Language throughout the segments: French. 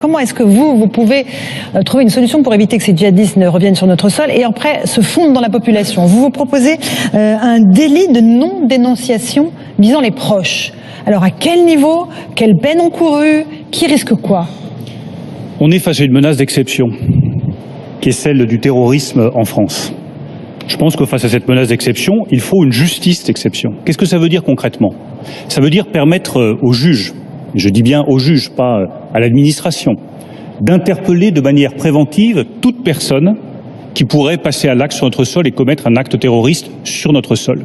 Comment est-ce que vous pouvez trouver une solution pour éviter que ces djihadistes ne reviennent sur notre sol et après se fondent dans la population? Vous proposez un délit de non-dénonciation visant les proches. Alors à quel niveau? Quelle peine encourue? Qui risque quoi? On est face à une menace d'exception, qui est celle du terrorisme en France. Je pense que face à cette menace d'exception, il faut une justice d'exception. Qu'est-ce que ça veut dire concrètement? Ça veut dire permettre aux juges, je dis bien aux juges, pas à l'administration, d'interpeller de manière préventive toute personne qui pourrait passer à l'acte sur notre sol et commettre un acte terroriste sur notre sol.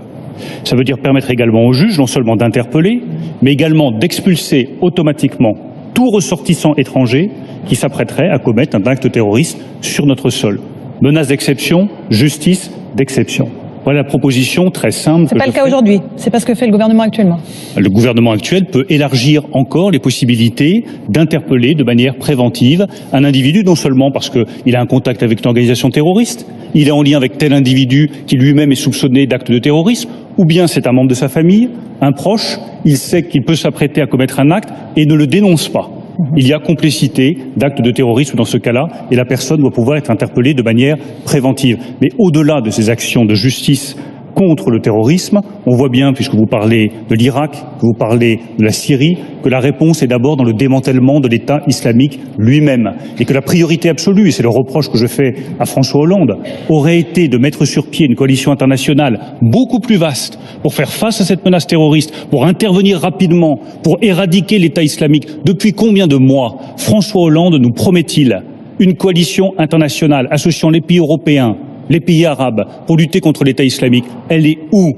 Ça veut dire permettre également aux juges non seulement d'interpeller, mais également d'expulser automatiquement tout ressortissant étranger qui s'apprêterait à commettre un acte terroriste sur notre sol. Menace d'exception, justice d'exception. Voilà la proposition très simple. C'est pas le cas aujourd'hui. C'est pas ce que fait le gouvernement actuellement. Le gouvernement actuel peut élargir encore les possibilités d'interpeller de manière préventive un individu, non seulement parce qu'il a un contact avec une organisation terroriste, il est en lien avec tel individu qui lui-même est soupçonné d'actes de terrorisme, ou bien c'est un membre de sa famille, un proche, il sait qu'il peut s'apprêter à commettre un acte et ne le dénonce pas. Il y a complicité d'actes de terrorisme dans ce cas-là et la personne doit pouvoir être interpellée de manière préventive. Mais au-delà de ces actions de justice contre le terrorisme, on voit bien, puisque vous parlez de l'Irak, que vous parlez de la Syrie, que la réponse est d'abord dans le démantèlement de l'État islamique lui-même. Et que la priorité absolue, et c'est le reproche que je fais à François Hollande, aurait été de mettre sur pied une coalition internationale beaucoup plus vaste pour faire face à cette menace terroriste, pour intervenir rapidement, pour éradiquer l'État islamique. Depuis combien de mois François Hollande nous promet-il une coalition internationale associant les pays européens, les pays arabes, pour lutter contre l'État islamique? Elle est où?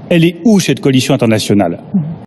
Elle est où cette coalition internationale?